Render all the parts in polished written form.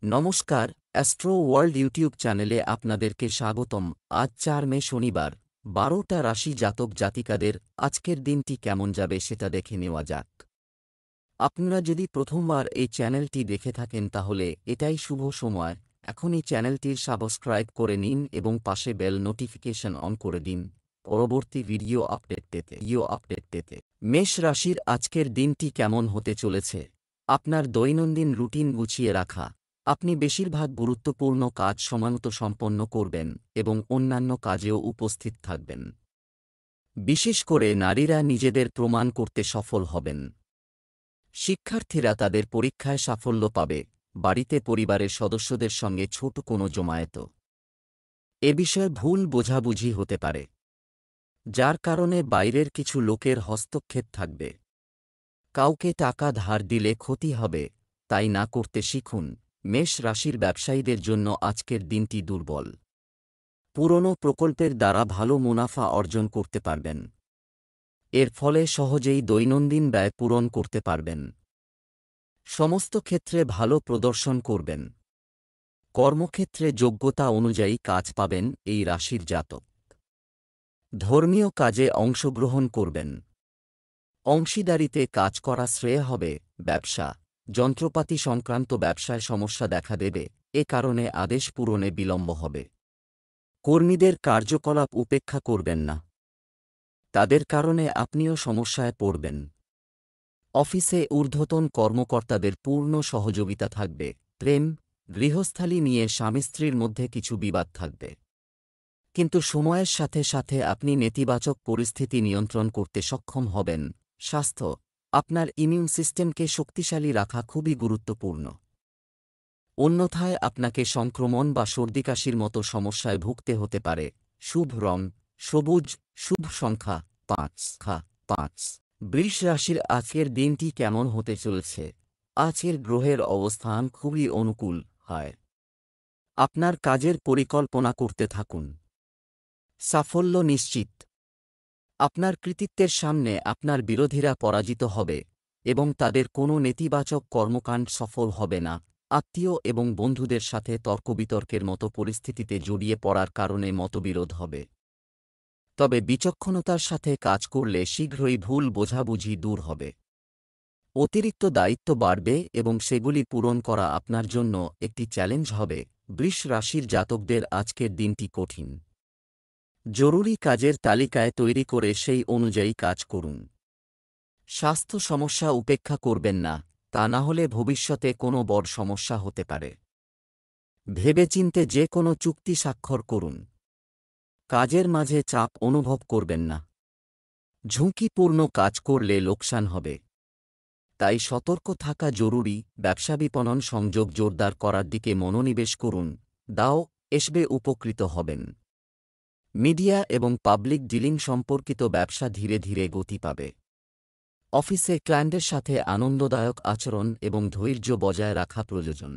নমস্কার, astro world YouTube চ্যানেলে আপনাদেরকে স্বাগতম। আজ ৪ মে শনিবার, ১২টা রাশি জাতক জাতিকাদের আজকের দিনটি কেমন যাবে সেটা দেখে নেওয়া যাক। আপনারা যদি প্রথমবার এই চ্যানেলটি দেখে থাকেন তাহলে এটাই শুভ সময়। এখনই চ্যানেলটির সাবস্ক্রাইব করে নিন এবং পাশে বেল নোটিফিকেশন অন করে দিন পরবর্তী ভিডিও আপডেট পেতে। মেষ রাশির আজকের দিনটি কেমন হতে চলেছে? আপনার দৈনন্দিন রুটিন গুছিয়ে রাখা। আপনি বেশিরভাগ গুরুত্বপূর্ণ কাজ সময়মতো সম্পন্ন করবেন এবং অন্যান্য কাজেও উপস্থিত থাকবেন। বিশেষ করে নারীরা নিজেদের প্রমাণ করতে সফল হবেন। শিক্ষার্থীরা তাদের পরীক্ষায় সাফল্য পাবে। বাড়িতে পরিবারের সদস্যদের সঙ্গে ছোট কোনো জমায়েত এ বিষয়ে ভুল বোঝাবুঝি হতে পারে, যার কারণে বাইরের কিছু লোকের হস্তক্ষেপ থাকবে। কাউকে টাকা ধার দিলে ক্ষতি হবে, তাই না করতে শিখুন। মেষ রাশির ব্যবসায়ীদের জন্য আজকের দিনটি দুর্বল। পুরনো প্রকল্পের দ্বারা ভালো মুনাফা অর্জন করতে পারবেন। এর ফলে সহজেই দৈনন্দিন ব্যয় পূরণ করতে পারবেন। সমস্ত ক্ষেত্রে ভালো প্রদর্শন করবেন। কর্মক্ষেত্রে যোগ্যতা অনুযায়ী কাজ পাবেন এই রাশির জাতক। ধর্মীয় কাজে অংশগ্রহণ করবেন। অংশীদারিতে কাজ করা শ্রেয় হবে। ব্যবসা, যন্ত্রপাতি সংক্রান্ত ব্যবসায় সমস্যা দেখা দেবে, এ কারণে আদেশ পূরণে বিলম্ব হবে। কর্মীদের কার্যকলাপ উপেক্ষা করবেন না, তাদের কারণে আপনিও সমস্যায় পড়বেন। অফিসে ঊর্ধ্বতন কর্মকর্তাদের পূর্ণ সহযোগিতা থাকবে। প্রেম, গৃহস্থালী নিয়ে স্বামী স্ত্রীর মধ্যে কিছু বিবাদ থাকবে, কিন্তু সময়ের সাথে সাথে আপনি নেতিবাচক পরিস্থিতি নিয়ন্ত্রণ করতে সক্ষম হবেন। স্বাস্থ্য, আপনার ইমিউন সিস্টেমকে শক্তিশালী রাখা খুবই গুরুত্বপূর্ণ। অন্যথায় আপনাকে সংক্রমণ বা সর্দিকাশির মতো সমস্যায় ভুগতে হতে পারে। শুভ রং সবুজ, শুভ সংখ্যা ৫। বৃষ রাশির আজকের দিনটি কেমন হতে চলেছে? আজকের গ্রহের অবস্থান খুবই অনুকূল হয়। আপনার কাজের পরিকল্পনা করতে থাকুন। সাফল্য নিশ্চিত। আপনার কৃতিত্বের সামনে আপনার বিরোধীরা পরাজিত হবে এবং তাদের কোনো নেতিবাচক কর্মকাণ্ড সফল হবে না। আত্মীয় এবং বন্ধুদের সাথে তর্কবিতর্কের মতো পরিস্থিতিতে জড়িয়ে পড়ার কারণে মতবিরোধ হবে। তবে বিচক্ষণতার সাথে কাজ করলে শীঘ্রই ভুল বোঝাবুঝি দূর হবে। অতিরিক্ত দায়িত্ব বাড়বে এবং সেগুলি পূরণ করা আপনার জন্য একটি চ্যালেঞ্জ হবে। বৃষ রাশির জাতকদের আজকের দিনটি কঠিন। জরুরি কাজের তালিকায় তৈরি করে সেই অনুযায়ী কাজ করুন। স্বাস্থ্য সমস্যা উপেক্ষা করবেন না, তা না হলে ভবিষ্যতে কোনো বড় সমস্যা হতে পারে। ভেবেচিন্তে যে কোনো চুক্তি স্বাক্ষর করুন। কাজের মাঝে চাপ অনুভব করবেন না। ঝুঁকিপূর্ণ কাজ করলে লোকসান হবে, তাই সতর্ক থাকা জরুরি। ব্যবসা বিপণন সংযোগ জোরদার করার দিকে মনোনিবেশ করুন। দাও এসবে উপকৃত হবেন। মিডিয়া এবং পাবলিক ডিলিং সম্পর্কিত ব্যবসা ধীরে ধীরে গতি পাবে। অফিসে ক্লায়েন্টের সাথে আনন্দদায়ক আচরণ এবং ধৈর্য বজায় রাখা প্রয়োজন,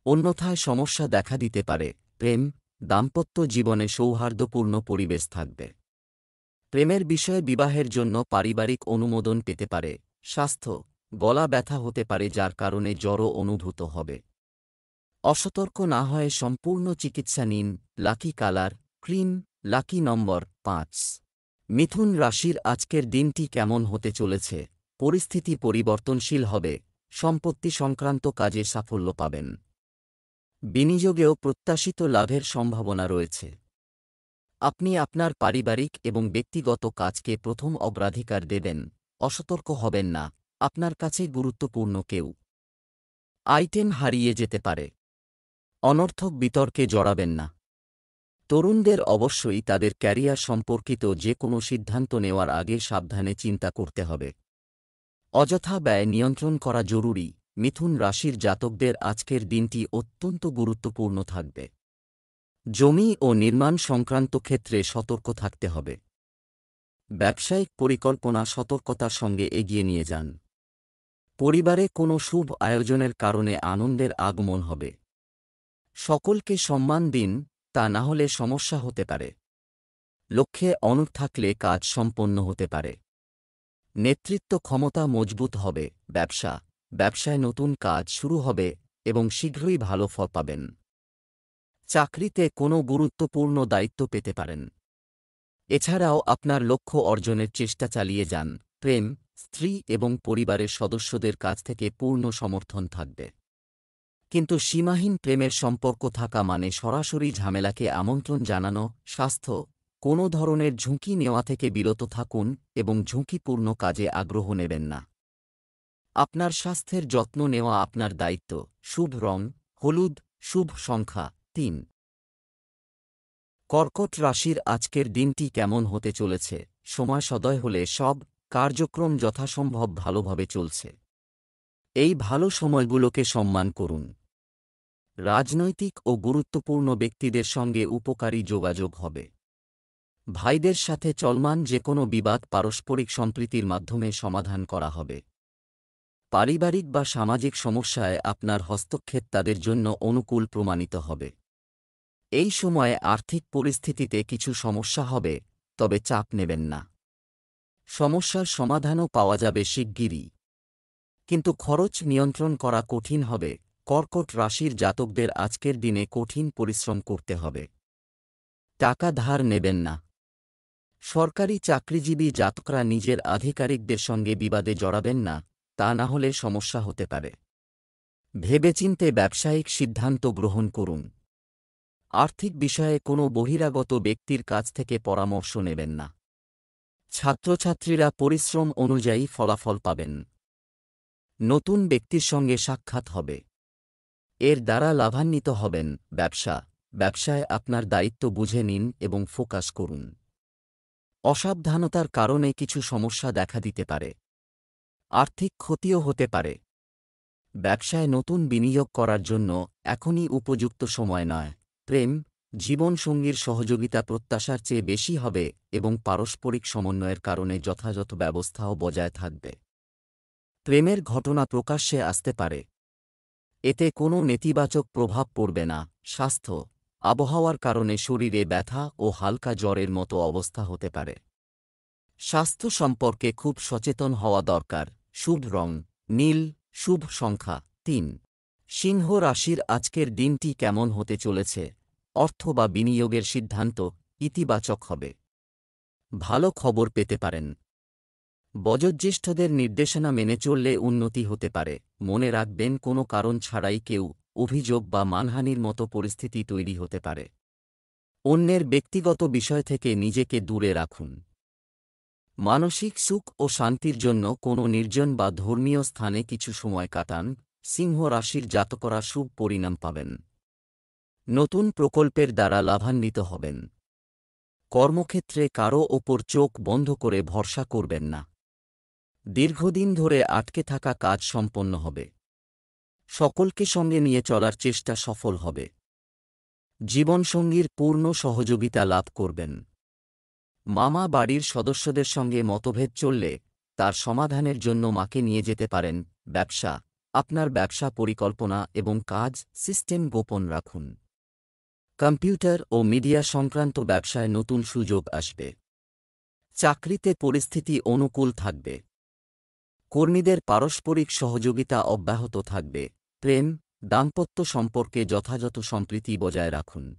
অন্যথায় সমস্যা দেখা দিতে পারে। প্রেম, দাম্পত্য জীবনে সৌহার্দ্যপূর্ণ পরিবেশ থাকবে। প্রেমের বিষয়ে বিবাহের জন্য পারিবারিক অনুমোদন পেতে পারে। স্বাস্থ্য, গলা ব্যথা হতে পারে যার কারণে জ্বরও অনুভূত হবে। অসতর্ক না হয়ে সম্পূর্ণ চিকিৎসা নিন। লাকি কালার ক্রিম, লাকি নম্বর ৫। মিথুন রাশির আজকের দিনটি কেমন হতে চলেছে? পরিস্থিতি পরিবর্তনশীল হবে। সম্পত্তি সংক্রান্ত কাজে সাফল্য পাবেন। বিনিয়োগেও প্রত্যাশিত লাভের সম্ভাবনা রয়েছে। আপনি আপনার পারিবারিক এবং ব্যক্তিগত কাজকে প্রথম অগ্রাধিকার দেবেন। অসতর্ক হবেন না, আপনার কাছে গুরুত্বপূর্ণ কেউ আইটেম হারিয়ে যেতে পারে। অনর্থক বিতর্কে জড়াবেন না। তরুণদের অবশ্যই তাদের ক্যারিয়ার সম্পর্কিত যে কোনো সিদ্ধান্ত নেওয়ার আগে সাবধানে চিন্তা করতে হবে। অযথা ব্যয় নিয়ন্ত্রণ করা জরুরি। মিথুন রাশির জাতকদের আজকের দিনটি অত্যন্ত গুরুত্বপূর্ণ থাকবে। জমি ও নির্মাণ সংক্রান্ত ক্ষেত্রে সতর্ক থাকতে হবে। ব্যবসায়িক পরিকল্পনা সতর্কতার সঙ্গে এগিয়ে নিয়ে যান। পরিবারে কোনো শুভ আয়োজনের কারণে আনন্দের আগমন হবে। সকলকে সম্মান দিন, তা না হলে সমস্যা হতে পারে। লক্ষ্যে অনড় থাকলে কাজ সম্পন্ন হতে পারে। নেতৃত্ব ক্ষমতা মজবুত হবে। ব্যবসায় নতুন কাজ শুরু হবে। এবং শীঘ্রই ভালো ফল পাবেন। চাকরিতে কোনো গুরুত্বপূর্ণ দায়িত্ব পেতে পারেন। এছাড়াও আপনার লক্ষ্য অর্জনের চেষ্টা চালিয়ে যান। প্রেম, স্ত্রী এবং পরিবারের সদস্যদের কাছ থেকে পূর্ণ সমর্থন থাকবে। কিন্তু সীমাহীন প্রেমের সম্পর্ক থাকা মানে সরাসরি ঝামেলাকে আমন্ত্রণ জানানো। স্বাস্থ্য, কোনো ধরনের ঝুঁকি নেওয়া থেকে বিরত থাকুন এবং ঝুঁকিপূর্ণ কাজে আগ্রহ নেবেন না। আপনার স্বাস্থ্যের যত্ন নেওয়া আপনার দায়িত্ব। শুভ রং হলুদ, শুভ সংখ্যা ৩। কর্কট রাশির আজকের দিনটি কেমন হতে চলেছে? সময় সদয় হলে সব কার্যক্রম যথাসম্ভব ভালোভাবে চলছে। এই ভালো সময়গুলোকে সম্মান করুন। রাজনৈতিক ও গুরুত্বপূর্ণ ব্যক্তিদের সঙ্গে উপকারী যোগাযোগ হবে। ভাইদের সাথে চলমান যে কোনো বিবাদ পারস্পরিক সম্প্রীতির মাধ্যমে সমাধান করা হবে। পারিবারিক বা সামাজিক সমস্যায় আপনার হস্তক্ষেপ তাদের জন্য অনুকূল প্রমাণিত হবে। এই সময়ে আর্থিক পরিস্থিতিতে কিছু সমস্যা হবে, তবে চাপ নেবেন না। সমস্যার সমাধানও পাওয়া যাবে শিগগিরই। কিন্তু খরচ নিয়ন্ত্রণ করা কঠিন হবে। কর্কট রাশির জাতকদের আজকের দিনে কঠিন পরিশ্রম করতে হবে। টাকা ধার নেবেন না। সরকারি চাকরিজীবী জাতকরা নিজের আধিকারিকদের সঙ্গে বিবাদে জড়াবেন না, তা না হলে সমস্যা হতে পারে। ভেবেচিন্তে ব্যবসায়িক সিদ্ধান্ত গ্রহণ করুন। আর্থিক বিষয়ে কোনো বহিরাগত ব্যক্তির কাছ থেকে পরামর্শ নেবেন না। ছাত্রছাত্রীরা পরিশ্রম অনুযায়ী ফলাফল পাবেন। নতুন ব্যক্তির সঙ্গে সাক্ষাৎ হবে। এর দ্বারা লাভান্বিত হবেন। ব্যবসায় আপনার দায়িত্ব বুঝে নিন এবং ফোকাস করুন। অসাবধানতার কারণে কিছু সমস্যা দেখা দিতে পারে। আর্থিক ক্ষতিও হতে পারে। ব্যবসায় নতুন বিনিয়োগ করার জন্য এখনই উপযুক্ত সময় নয়। প্রেম, জীবনসঙ্গীর সহযোগিতা প্রত্যাশার চেয়ে বেশি হবে এবং পারস্পরিক সমন্বয়ের কারণে যথাযথ ব্যবস্থাও বজায় থাকবে। প্রেমের ঘটনা প্রকাশ্যে আসতে পারে। এতে কোনো নেতিবাচক প্রভাব পড়বে না। স্বাস্থ্য, আবহাওয়ার কারণে শরীরে ব্যথা ও হালকা জ্বরের মতো অবস্থা হতে পারে। স্বাস্থ্য সম্পর্কে খুব সচেতন হওয়া দরকার। শুভ রং নীল, শুভ সংখ্যা ৩। সিংহ রাশির আজকের দিনটি কেমন হতে চলেছে? অর্থ বা বিনিয়োগের সিদ্ধান্ত ইতিবাচক হবে। ভালো খবর পেতে পারেন। বয়োজ্যেষ্ঠদের নির্দেশনা মেনে চললে উন্নতি হতে পারে। মনে রাখবেন, কোনো কারণ ছাড়াই কেউ অভিযোগ বা মানহানির মতো পরিস্থিতি তৈরি হতে পারে। অন্যের ব্যক্তিগত বিষয় থেকে নিজেকে দূরে রাখুন। মানসিক সুখ ও শান্তির জন্য কোনো নির্জন বা ধর্মীয় স্থানে কিছু সময় কাটান। সিংহ রাশির জাতকরা শুভ পরিণাম পাবেন। নতুন প্রকল্পের দ্বারা লাভান্বিত হবেন। কর্মক্ষেত্রে কারও ওপর চোখ বন্ধ করে ভরসা করবেন না। দীর্ঘদিন ধরে আটকে থাকা কাজ সম্পন্ন হবে। সকলকে সঙ্গে নিয়ে চলার চেষ্টা সফল হবে। জীবনসঙ্গীর পূর্ণ সহযোগিতা লাভ করবেন। মামা বাড়ির সদস্যদের সঙ্গে মতভেদ চললে তার সমাধানের জন্য মাকে নিয়ে যেতে পারেন। আপনার ব্যবসা পরিকল্পনা এবং কাজ সিস্টেম গোপন রাখুন। কম্পিউটার ও মিডিয়া সংক্রান্ত ব্যবসায় নতুন সুযোগ আসবে। চাকরিতে পরিস্থিতি অনুকূল থাকবে। কর্মীদের পারস্পরিক সহযোগিতা অব্যাহত থাকবে। প্রেম, দাম্পত্য সম্পর্কে যথাযথ সম্প্রীতি বজায় রাখুন।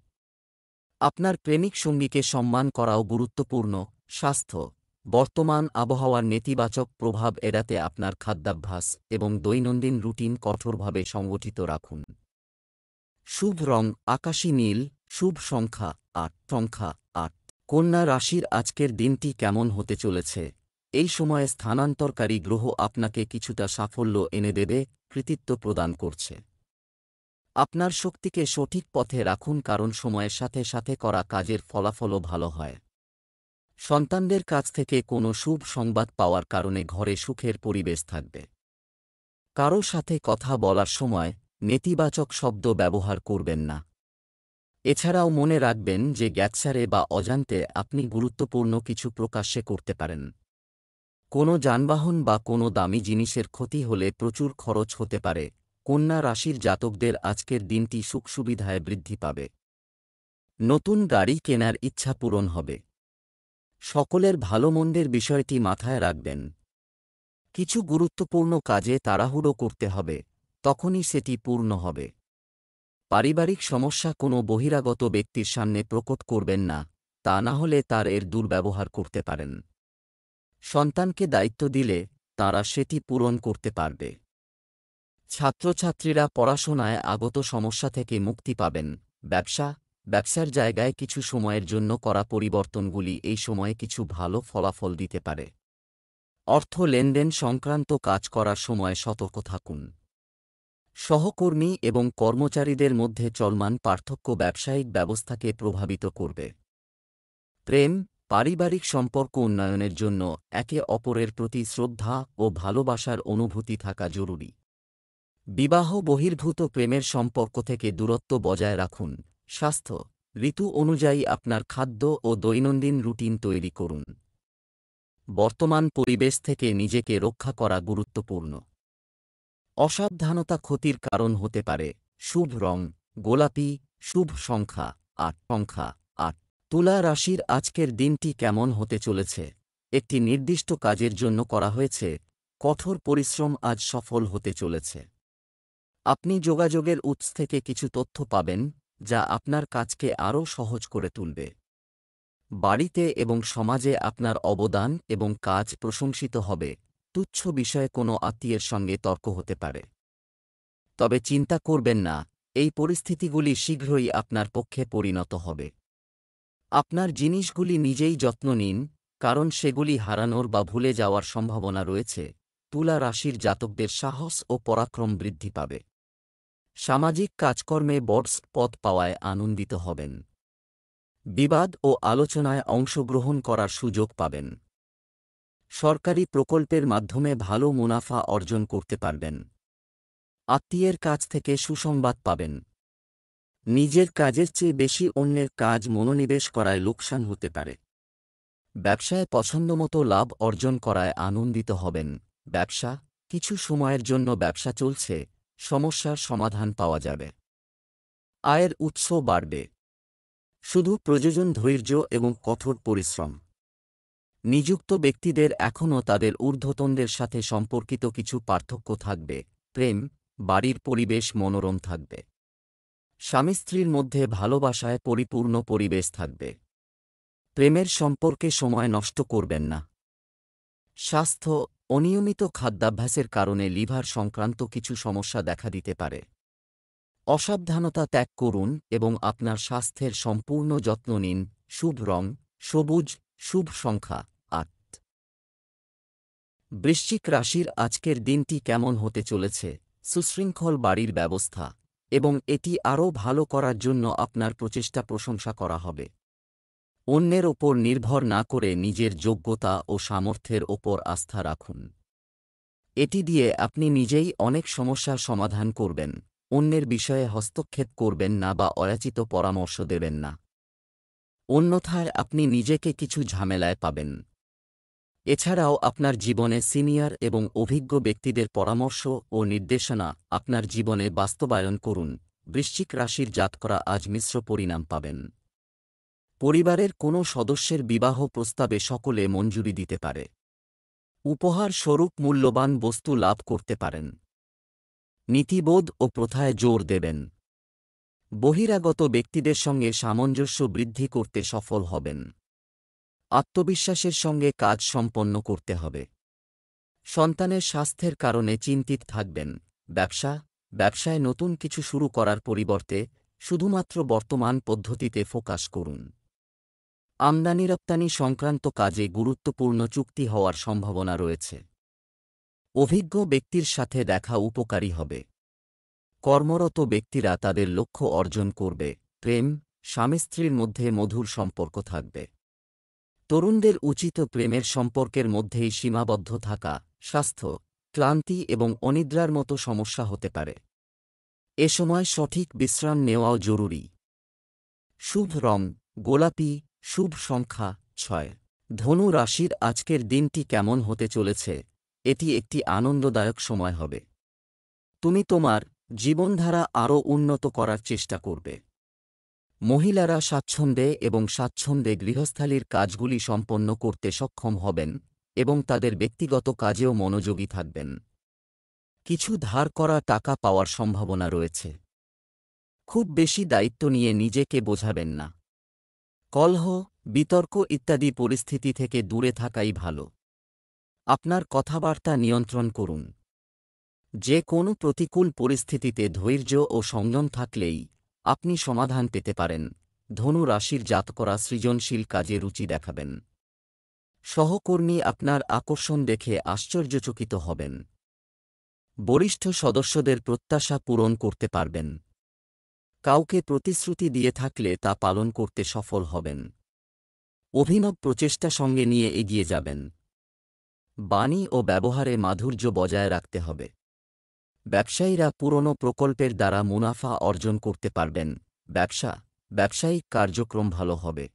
আপনার প্রেমিক সঙ্গীকে সম্মান করাও গুরুত্বপূর্ণ। স্বাস্থ্য, বর্তমান আবহাওয়ার নেতিবাচক প্রভাব এড়াতে আপনার খাদ্যাভ্যাস এবং দৈনন্দিন রুটিন কঠোরভাবে সংগঠিত রাখুন। শুভ রং আকাশী নীল, শুভ সংখ্যা ৮। কন্যা রাশির আজকের দিনটি কেমন হতে চলেছে? এই সময়ে স্থানান্তরকারী গ্রহ আপনাকে কিছুটা সাফল্য এনে দেবে, কৃতিত্ব প্রদান করছে। আপনার শক্তিকে সঠিক পথে রাখুন, কারণ সময়ের সাথে সাথে করা কাজের ফলাফলও ভালো হয়। সন্তানদের কাছ থেকে কোনো শুভ সংবাদ পাওয়ার কারণে ঘরে সুখের পরিবেশ থাকবে। কারো সাথে কথা বলার সময় নেতিবাচক শব্দ ব্যবহার করবেন না। এছাড়াও মনে রাখবেন যে জ্ঞাতসারে বা অজান্তে আপনি গুরুত্বপূর্ণ কিছু প্রকাশ্যে করতে পারেন। কোনো যানবাহন বা কোনো দামি জিনিসের ক্ষতি হলে প্রচুর খরচ হতে পারে। কন্যা রাশির জাতকদের আজকের দিনটি সুখ সুবিধায় বৃদ্ধি পাবে। নতুন গাড়ি কেনার ইচ্ছা পূরণ হবে। সকলের ভালো মন্দের বিষয়টি মাথায় রাখবেন। কিছু গুরুত্বপূর্ণ কাজে তাড়াহুড়ো করতে হবে। তখনই সেটি পূর্ণ হবে। পারিবারিক সমস্যা কোনো বহিরাগত ব্যক্তির সামনে প্রকট করবেন না, তা না হলে তার এর দুর্ব্যবহার করতে পারেন। সন্তানকে দায়িত্ব দিলে তারা সেটি পূরণ করতে পারবে। ছাত্রছাত্রীরা পড়াশোনায় আগত সমস্যা থেকে মুক্তি পাবেন। ব্যবসার জায়গায় কিছু সময়ের জন্য করা পরিবর্তনগুলি এই সময়ে কিছু ভালো ফলাফল দিতে পারে। অর্থ লেনদেন সংক্রান্ত কাজ করার সময় সতর্ক থাকুন। সহকর্মী এবং কর্মচারীদের মধ্যে চলমান পার্থক্য ব্যবসায়িক ব্যবস্থাকে প্রভাবিত করবে। প্রেম, পারিবারিক সম্পর্ক উন্নয়নের জন্য একে অপরের প্রতি শ্রদ্ধা ও ভালোবাসার অনুভূতি থাকা জরুরি। বিবাহ বহির্ভূত প্রেমের সম্পর্ক থেকে দূরত্ব বজায় রাখুন। স্বাস্থ্য, ঋতু অনুযায়ী আপনার খাদ্য ও দৈনন্দিন রুটিন তৈরি করুন। বর্তমান পরিবেশ থেকে নিজেকে রক্ষা করা গুরুত্বপূর্ণ। অসাবধানতা ক্ষতির কারণ হতে পারে। শুভ রং গোলাপি, শুভ সংখ্যা 8। তুলা রাশির আজকের দিনটি কেমন হতে চলেছে? একটি নির্দিষ্ট কাজের জন্য করা হয়েছে কঠোর পরিশ্রম আজ সফল হতে চলেছে। আপনি যোগাযোগের উৎস থেকে কিছু তথ্য পাবেন যা আপনার কাজকে আরও সহজ করে তুলবে। বাড়িতে এবং সমাজে আপনার অবদান এবং কাজ প্রশংসিত হবে। তুচ্ছ বিষয়ে কোনো আত্মীয়ের সঙ্গে তর্ক হতে পারে। তবে চিন্তা করবেন না, এই পরিস্থিতিগুলি শীঘ্রই আপনার পক্ষে পরিণত হবে। আপনার জিনিসগুলি নিজেই যত্ন নিন, কারণ সেগুলি হারানোর বা ভুলে যাওয়ার সম্ভাবনা রয়েছে। তুলা রাশির জাতকদের সাহস ও পরাক্রম বৃদ্ধি পাবে। সামাজিক কাজকর্মে বড় পদ পাওয়ায় আনন্দিত হবেন। বিবাদ ও আলোচনায় অংশগ্রহণ করার সুযোগ পাবেন। সরকারি প্রকল্পের মাধ্যমে ভালো মুনাফা অর্জন করতে পারবেন। আত্মীয়ের কাছ থেকে সুসংবাদ পাবেন। নিজের কাজের চেয়ে বেশি অন্যের কাজ মনোনিবেশ করায় লোকসান হতে পারে। ব্যবসায় পছন্দমতো লাভ অর্জন করায় আনন্দিত হবেন। কিছু সময়ের জন্য ব্যবসা চলছে, সমস্যার সমাধান পাওয়া যাবে। আয়ের উৎস বাড়বে। শুধু প্রয়োজন ধৈর্য এবং কঠোর পরিশ্রম। নিযুক্ত ব্যক্তিদের এখনও তাদের ঊর্ধ্বতনদের সাথে সম্পর্কিত কিছু পার্থক্য থাকবে। প্রেম, বাড়ির পরিবেশ মনোরম থাকবে। স্বামী স্ত্রীর মধ্যে ভালোবাসায় পরিপূর্ণ পরিবেশ থাকবে। প্রেমের সম্পর্কে সময় নষ্ট করবেন না। স্বাস্থ্য, অনিয়মিত খাদ্যাভ্যাসের কারণে লিভার সংক্রান্ত কিছু সমস্যা দেখা দিতে পারে। অসাবধানতা ত্যাগ করুন এবং আপনার স্বাস্থ্যের সম্পূর্ণ যত্ন নিন। শুভ রং সবুজ, শুভ সংখ্যা 8। বৃশ্চিক রাশির আজকের দিনটি কেমন হতে চলেছে? সুশৃঙ্খল বাড়ির ব্যবস্থা এবং এটি আরও ভালো করার জন্য আপনার প্রচেষ্টা প্রশংসা করা হবে। অন্যের ওপর নির্ভর না করে নিজের যোগ্যতা ও সামর্থ্যের ওপর আস্থা রাখুন। এটি দিয়ে আপনি নিজেই অনেক সমস্যার সমাধান করবেন। অন্যের বিষয়ে হস্তক্ষেপ করবেন না বা অযাচিত পরামর্শ দেবেন না। অন্যথায় আপনি নিজেকে কিছু ঝামেলায় পাবেন। এছাড়াও আপনার জীবনে সিনিয়র এবং অভিজ্ঞ ব্যক্তিদের পরামর্শ ও নির্দেশনা আপনার জীবনে বাস্তবায়ন করুন। বৃশ্চিক রাশির জাতকরা আজ মিশ্র পরিণাম পাবেন। পরিবারের কোনো সদস্যের বিবাহ প্রস্তাবে সকলে মঞ্জুরি দিতে পারে। উপহার স্বরূপ মূল্যবান বস্তু লাভ করতে পারেন। নীতিবোধ ও প্রথায় জোর দেবেন। বহিরাগত ব্যক্তিদের সঙ্গে সামঞ্জস্য বৃদ্ধি করতে সফল হবেন। আত্মবিশ্বাসের সঙ্গে কাজ সম্পন্ন করতে হবে। সন্তানের স্বাস্থ্যের কারণে চিন্তিত থাকবেন। ব্যবসায় নতুন কিছু শুরু করার পরিবর্তে শুধুমাত্র বর্তমান পদ্ধতিতে ফোকাস করুন। আমদানি রপ্তানি সংক্রান্ত কাজে গুরুত্বপূর্ণ চুক্তি হওয়ার সম্ভাবনা রয়েছে। অভিজ্ঞ ব্যক্তির সাথে দেখা উপকারী হবে। কর্মরত ব্যক্তিরা তাদের লক্ষ্য অর্জন করবে। প্রেম, স্বামী স্ত্রীর মধ্যে মধুর সম্পর্ক থাকবে। তরুণদের উচিত প্রেমের সম্পর্কের মধ্যেই সীমাবদ্ধ থাকা। স্বাস্থ্য, ক্লান্তি এবং অনিদ্রার মতো সমস্যা হতে পারে। এ সময় সঠিক বিশ্রাম নেওয়াও জরুরি। শুভ রং গোলাপি, শুভ সংখ্যা 6। ধনু রাশির আজকের দিনটি কেমন হতে চলেছে? এটি একটি আনন্দদায়ক সময় হবে। তুমি তোমার জীবনধারা আরও উন্নত করার চেষ্টা করবে। মহিলারা স্বাচ্ছন্দ্যে গৃহস্থালির কাজগুলি সম্পন্ন করতে সক্ষম হবেন এবং তাদের ব্যক্তিগত কাজেও মনোযোগী থাকবেন। কিছু ধার করা টাকা পাওয়ার সম্ভাবনা রয়েছে। খুব বেশি দায়িত্ব নিয়ে নিজেকে বোঝাবেন না। কলহ, বিতর্ক ইত্যাদি পরিস্থিতি থেকে দূরে থাকাই ভালো। আপনার কথাবার্তা নিয়ন্ত্রণ করুন। যে কোনো প্রতিকূল পরিস্থিতিতে ধৈর্য ও সংযম থাকলেই আপনি সমাধান পেতে পারেন। ধনু রাশির জাতকরা সৃজনশীল কাজে রুচি দেখাবেন। সহকর্মী আপনার আকর্ষণ দেখে আশ্চর্যচকিত হবেন। বরিষ্ঠ সদস্যদের প্রত্যাশা পূরণ করতে পারবেন। কাউকে প্রতিশ্রুতি দিয়ে থাকলে তা পালন করতে সফল হবেন। অভিনব প্রচেষ্টা সঙ্গে নিয়ে এগিয়ে যাবেন। বাণী ও ব্যবহারে মাধুর্য বজায় রাখতে হবে। ব্যবসায়ীরা পুরনো প্রকল্পের দ্বারা মুনাফা অর্জন করতে পারবেন। ব্যবসায়িক কার্যক্রম ভালো হবে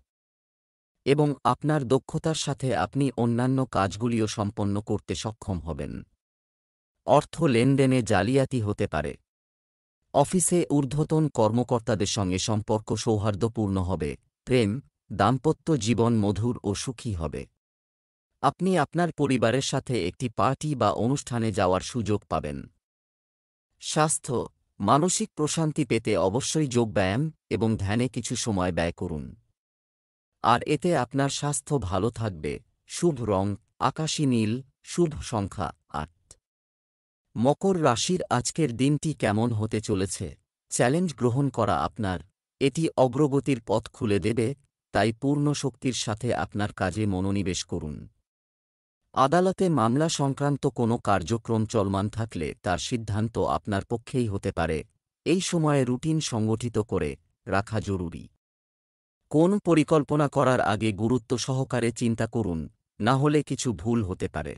এবং আপনার দক্ষতার সাথে আপনি অন্যান্য কাজগুলিও সম্পন্ন করতে সক্ষম হবেন। অর্থ লেনদেনে জালিয়াতি হতে পারে। অফিসে ঊর্ধ্বতন কর্মকর্তাদের সঙ্গে সম্পর্ক সৌহার্দ্যপূর্ণ হবে। প্রেম, দাম্পত্য জীবন মধুর ও সুখী হবে। আপনি আপনার পরিবারের সাথে একটি পার্টি বা অনুষ্ঠানে যাওয়ার সুযোগ পাবেন। স্বাস্থ্য, মানসিক প্রশান্তি পেতে অবশ্যই যোগব্যায়াম এবং ধ্যানে কিছু সময় ব্যয় করুন। আর এতে আপনার স্বাস্থ্য ভালো থাকবে। শুভ রং আকাশী নীল, শুভ সংখ্যা ৮। মকর রাশির আজকের দিনটি কেমন হতে চলেছে? চ্যালেঞ্জ গ্রহণ করা আপনার, এটি অগ্রগতির পথ খুলে দেবে, তাই পূর্ণ শক্তির সাথে আপনার কাজে মনোনিবেশ করুন। আদালতে মামলা সংক্রান্ত কোনো কার্যক্রম চলমান থাকলে তার সিদ্ধান্ত আপনার পক্ষেই হতে পারে। এই সময়ে রুটিন সংগঠিত করে রাখা জরুরি। কোন পরিকল্পনা করার আগে গুরুত্ব সহকারে চিন্তা করুন, না হলে কিছু ভুল হতে পারে।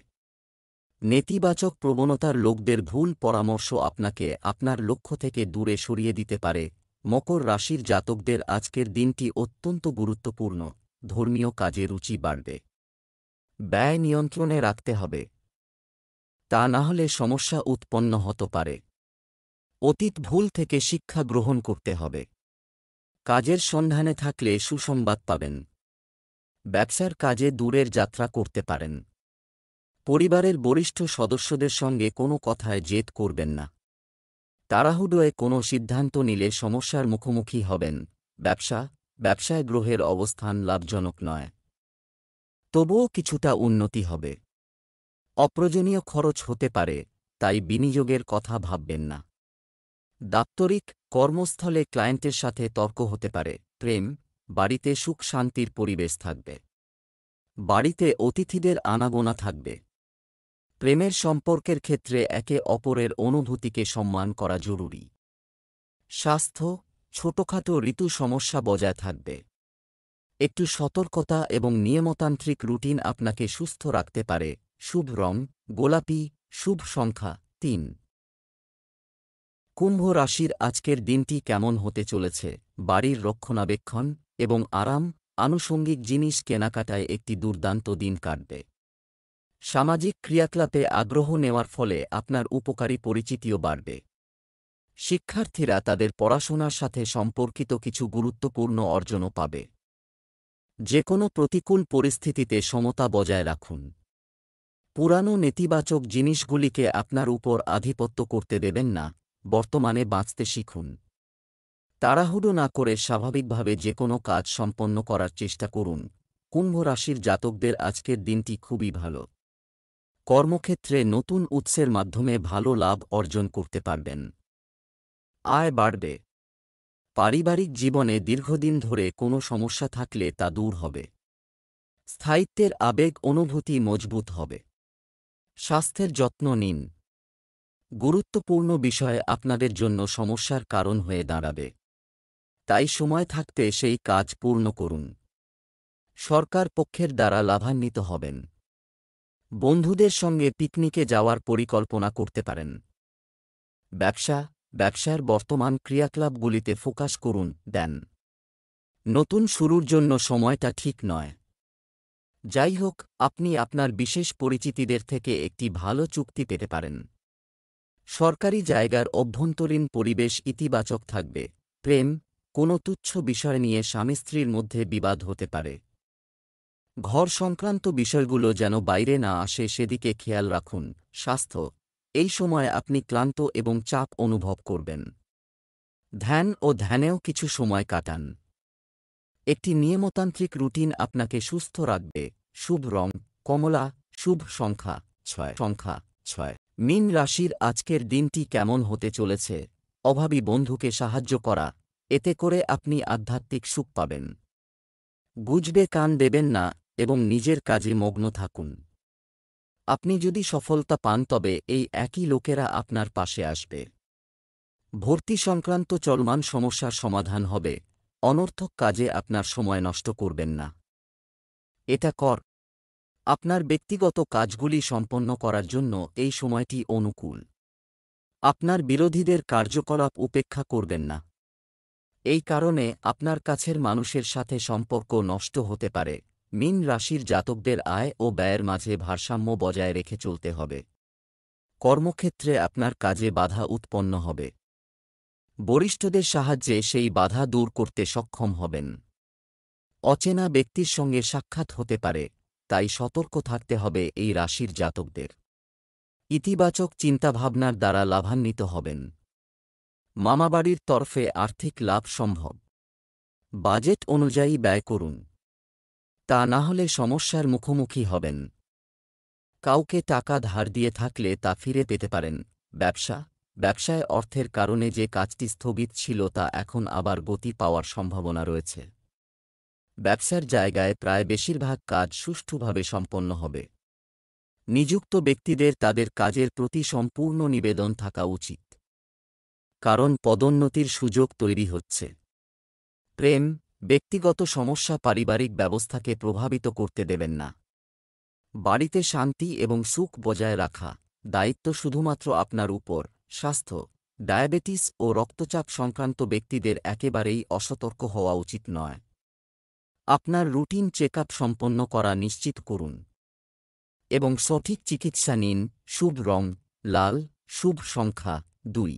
নেতিবাচক প্রবণতার লোকদের ভুল পরামর্শ আপনাকে আপনার লক্ষ্য থেকে দূরে সরিয়ে দিতে পারে। মকর রাশির জাতকদের আজকের দিনটি অত্যন্ত গুরুত্বপূর্ণ। ধর্মীয় কাজে রুচি বাড়বে। ব্যয় নিয়ন্ত্রণে রাখতে হবে, তা না হলে সমস্যা উৎপন্ন হতে পারে। অতীত ভুল থেকে শিক্ষা গ্রহণ করতে হবে। কাজের সন্ধানে থাকলে সুসংবাদ পাবেন। ব্যবসার কাজে দূরের যাত্রা করতে পারেন। পরিবারের বরিষ্ঠ সদস্যদের সঙ্গে কোনো কথায় জেদ করবেন না। তাড়াহুড়োয় কোনো সিদ্ধান্ত নিলে সমস্যার মুখোমুখি হবেন। ব্যবসায় গ্রহের অবস্থান লাভজনক নয়, তবুও কিছুটা উন্নতি হবে। অপ্রয়োজনীয় খরচ হতে পারে, তাই বিনিয়োগের কথা ভাববেন না। দাপ্তরিক কর্মস্থলে ক্লায়েন্টের সাথে তর্ক হতে পারে। প্রেম, বাড়িতে সুখ শান্তির পরিবেশ থাকবে। বাড়িতে অতিথিদের আনাগোনা থাকবে। প্রেমের সম্পর্কের ক্ষেত্রে একে অপরের অনুভূতিকে সম্মান করা জরুরি। স্বাস্থ্য, ছোটখাটো ঋতু সমস্যা বজায় থাকবে। একটু সতর্কতা এবং নিয়মতান্ত্রিক রুটিন আপনাকে সুস্থ রাখতে পারে। শুভ রং গোলাপি, শুভ সংখ্যা ৩। কুম্ভ রাশির আজকের দিনটি কেমন হতে চলেছে? বাড়ির রক্ষণাবেক্ষণ এবং আরাম, আনুষঙ্গিক জিনিস কেনাকাটায় একটি দুর্দান্ত দিন কাটবে। সামাজিক ক্রিয়াকলাপে আগ্রহ নেওয়ার ফলে আপনার উপকারী পরিচিতিও বাড়বে। শিক্ষার্থীরা তাদের পড়াশোনার সাথে সম্পর্কিত কিছু গুরুত্বপূর্ণ অর্জনও পাবে। যে কোনো প্রতিকূল পরিস্থিতিতে সমতা বজায় রাখুন। পুরানো নেতিবাচক জিনিসগুলিকে আপনার উপর আধিপত্য করতে দেবেন না। বর্তমানে বাঁচতে শিখুন। তাড়াহুড়ো না করে স্বাভাবিকভাবে যে কোনো কাজ সম্পন্ন করার চেষ্টা করুন। কুম্ভ রাশির জাতকদের আজকের দিনটি খুবই ভালো। কর্মক্ষেত্রে নতুন উৎসের মাধ্যমে ভালো লাভ অর্জন করতে পারবেন। আয় বাড়বে। পারিবারিক জীবনে দীর্ঘদিন ধরে কোনো সমস্যা থাকলে তা দূর হবে। স্থায়িত্বের আবেগ অনুভূতি মজবুত হবে। স্বাস্থ্যের যত্ন নিন। গুরুত্বপূর্ণ বিষয় আপনাদের জন্য সমস্যার কারণ হয়ে দাঁড়াবে, তাই সময় থাকতে সেই কাজ পূর্ণ করুন। সরকার পক্ষের দ্বারা লাভান্বিত হবেন। বন্ধুদের সঙ্গে পিকনিকে যাওয়ার পরিকল্পনা করতে পারেন। ব্যবসার বর্তমান ক্রিয়াকলাপগুলিতে ফোকাস করুন। নতুন শুরুর জন্য সময়টা ঠিক নয়। যাই হোক, আপনি আপনার বিশেষ পরিচিতিদের থেকে একটি ভালো চুক্তি পেতে পারেন। সরকারি জায়গার অভ্যন্তরীণ পরিবেশ ইতিবাচক থাকবে। প্রেম, কোনো তুচ্ছ বিষয় নিয়ে স্বামী স্ত্রীর মধ্যে বিবাদ হতে পারে। ঘর সংক্রান্ত বিষয়গুলো যেন বাইরে না আসে সেদিকে খেয়াল রাখুন। স্বাস্থ্য, এই সময় আপনি ক্লান্ত এবং চাপ অনুভব করবেন। ধ্যান ও ধ্যানেও কিছু সময় কাটান। একটি নিয়মতান্ত্রিক রুটিন আপনাকে সুস্থ রাখবে। শুভ রং কমলা, শুভ সংখ্যা 6। মীন রাশির আজকের দিনটি কেমন হতে চলেছে? অভাবী বন্ধুকে সাহায্য করা, এতে করে আপনি আধ্যাত্মিক সুখ পাবেন। গুজবে কান দেবেন না এবং নিজের কাজে মগ্ন থাকুন। আপনি যদি সফলতা পান তবে এই একই লোকেরা আপনার পাশে আসবে। ভর্তি সংক্রান্ত চলমান সমস্যার সমাধান হবে। অনর্থক কাজে আপনার সময় নষ্ট করবেন না। এটা আপনার ব্যক্তিগত কাজগুলি সম্পন্ন করার জন্য এই সময়টি অনুকূল। আপনার বিরোধীদের কার্যকলাপ উপেক্ষা করবেন না। এই কারণে আপনার কাছের মানুষের সাথে সম্পর্ক নষ্ট হতে পারে। মীন রাশির জাতকদের আয় ও ব্যয়ের মাঝে ভারসাম্য বজায় রেখে চলতে হবে। কর্মক্ষেত্রে আপনার কাজে বাধা উৎপন্ন হবে। বরিষ্ঠদের সাহায্যে সেই বাধা দূর করতে সক্ষম হবেন। অচেনা ব্যক্তির সঙ্গে সাক্ষাৎ হতে পারে, তাই সতর্ক থাকতে হবে এই রাশির জাতকদের। ইতিবাচক চিন্তাভাবনার দ্বারা লাভান্বিত হবেন। মামাবাড়ির তরফে আর্থিক লাভ সম্ভব। বাজেট অনুযায়ী ব্যয় করুন, তা না হলে সমস্যার মুখোমুখি হবেন। কাউকে টাকা ধার দিয়ে থাকলে তা ফিরে পেতে পারেন। ব্যবসায় অর্থের কারণে যে কাজটি স্থগিত ছিল তা এখন আবার গতি পাওয়ার সম্ভাবনা রয়েছে। ব্যবসার জায়গায় প্রায় বেশিরভাগ কাজ সুষ্ঠুভাবে সম্পন্ন হবে। নিযুক্ত ব্যক্তিদের তাদের কাজের প্রতি সম্পূর্ণ নিবেদন থাকা উচিত, কারণ পদোন্নতির সুযোগ তৈরি হচ্ছে। প্রেম, ব্যক্তিগত সমস্যা পারিবারিক ব্যবস্থাকে প্রভাবিত করতে দেবেন না। বাড়িতে শান্তি এবং সুখ বজায় রাখা দায়িত্ব শুধুমাত্র আপনার উপর। স্বাস্থ্য, ডায়াবেটিস ও রক্তচাপ সংক্রান্ত ব্যক্তিদের একেবারেই অসতর্ক হওয়া উচিত নয়। আপনার রুটিন চেকআপ সম্পন্ন করা নিশ্চিত করুন এবং সঠিক চিকিৎসা নিন। শুভ রং লাল, শুভ সংখ্যা 2।